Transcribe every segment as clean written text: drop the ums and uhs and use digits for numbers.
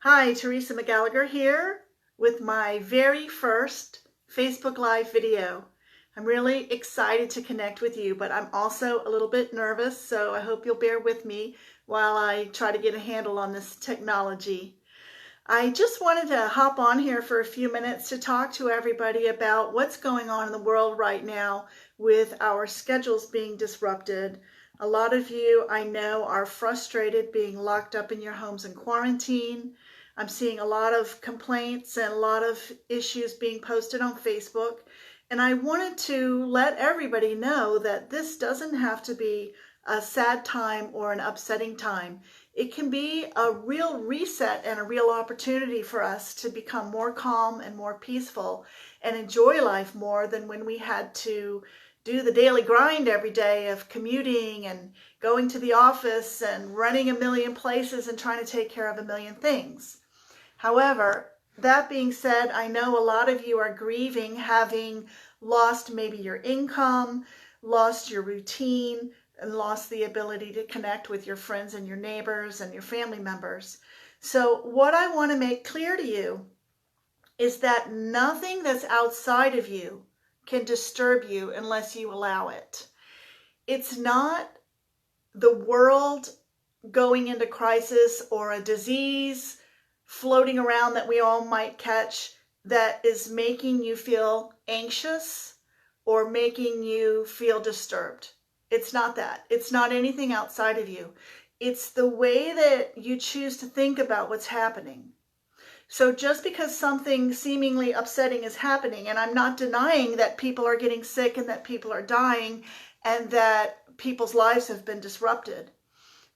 Hi, Teresa McGallagher here with my very first Facebook Live video. I'm really excited to connect with you, but I'm also a little bit nervous, so I hope you'll bear with me while I try to get a handle on this technology. I just wanted to hop on here for a few minutes to talk to everybody about what's going on in the world right now with our schedules being disrupted. A lot of you I know are frustrated being locked up in your homes in quarantine. I'm seeing a lot of complaints and a lot of issues being posted on Facebook. And I wanted to let everybody know that this doesn't have to be a sad time or an upsetting time. It can be a real reset and a real opportunity for us to become more calm and more peaceful and enjoy life more than when we had to do the daily grind every day of commuting and going to the office and running a million places and trying to take care of a million things. However, that being said, I know a lot of you are grieving having lost maybe your income, lost your routine, and lost the ability to connect with your friends and your neighbors and your family members. So what I want to make clear to you is that nothing that's outside of you can disturb you unless you allow it. It's not the world going into crisis or a disease floating around that we all might catch that is making you feel anxious or making you feel disturbed. It's not that. It's not anything outside of you. It's the way that you choose to think about what's happening. So just because something seemingly upsetting is happening, and I'm not denying that people are getting sick and that people are dying and that people's lives have been disrupted,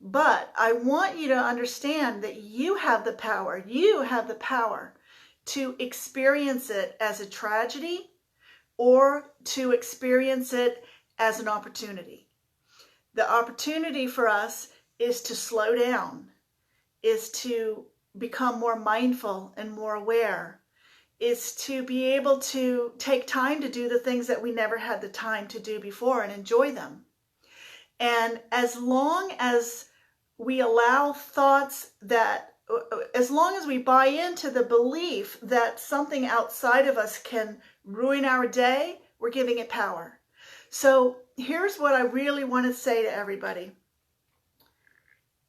but I want you to understand that you have the power. You have the power to experience it as a tragedy or to experience it as an opportunity. The opportunity for us is to slow down, is to become more mindful and more aware, is to be able to take time to do the things that we never had the time to do before and enjoy them. And as long as we allow thoughts that, as long as we buy into the belief that something outside of us can ruin our day, we're giving it power. So here's what I really want to say to everybody.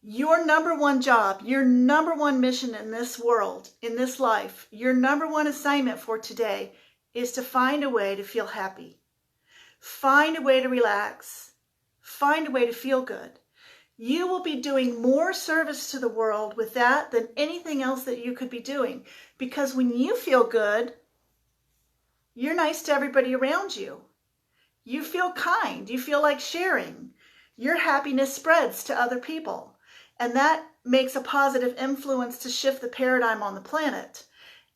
Your number one job, your number one mission in this world, in this life, your number one assignment for today is to find a way to feel happy. Find a way to relax. Find a way to feel good. You will be doing more service to the world with that than anything else that you could be doing. Because when you feel good, you're nice to everybody around you. You feel kind. You feel like sharing. Your happiness spreads to other people. And that makes a positive influence to shift the paradigm on the planet.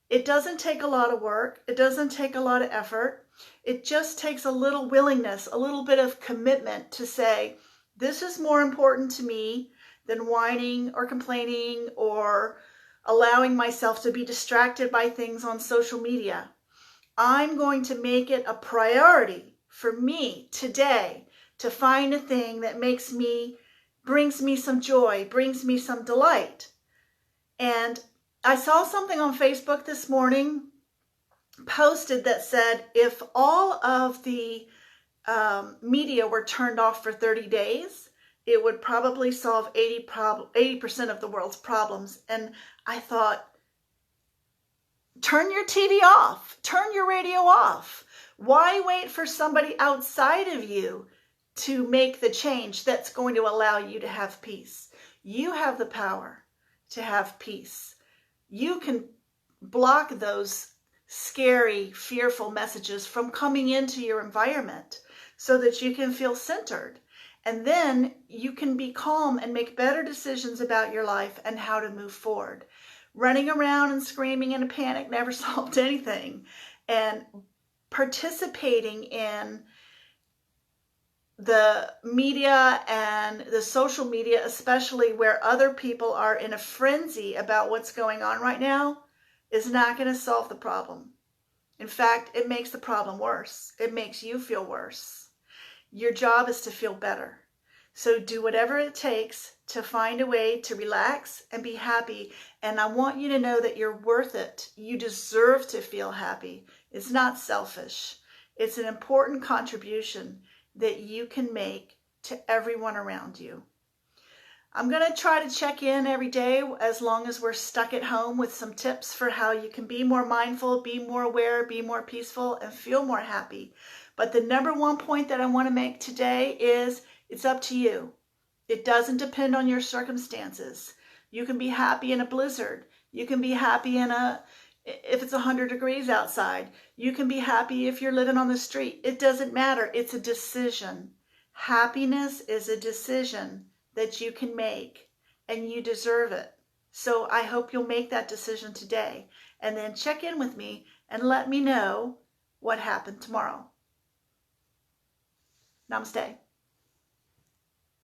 It doesn't take a lot of work. It doesn't take a lot of effort. It just takes a little willingness, a little bit of commitment to say, this is more important to me than whining or complaining or allowing myself to be distracted by things on social media. I'm going to make it a priority for me today to find a thing that brings me some joy, brings me some delight. And I saw something on Facebook this morning posted that said if all of the media were turned off for 30 days, it would probably solve 80% of the world's problems. And I thought, turn your TV off, turn your radio off. Why wait for somebody outside of you to make the change that's going to allow you to have peace? You have the power to have peace. You can block those scary, fearful messages from coming into your environment so that you can feel centered. And then you can be calm and make better decisions about your life and how to move forward. Running around and screaming in a panic never solved anything. And participating in the media and the social media, especially where other people are in a frenzy about what's going on right now, is not going to solve the problem. In fact, it makes the problem worse. It makes you feel worse. Your job is to feel better. So do whatever it takes to find a way to relax and be happy. And I want you to know that you're worth it. You deserve to feel happy. It's not selfish. It's an important contribution that you can make to everyone around you. I'm going to try to check in every day as long as we're stuck at home with some tips for how you can be more mindful, be more aware, be more peaceful, and feel more happy. But the number one point that I want to make today is it's up to you. It doesn't depend on your circumstances. You can be happy in a blizzard. You can be happy if it's 100 degrees outside. You can be happy if you're living on the street. It doesn't matter. It's a decision. Happiness is a decision that you can make, and you deserve it. So I hope you'll make that decision today, and then check in with me and let me know what happened tomorrow. Namaste.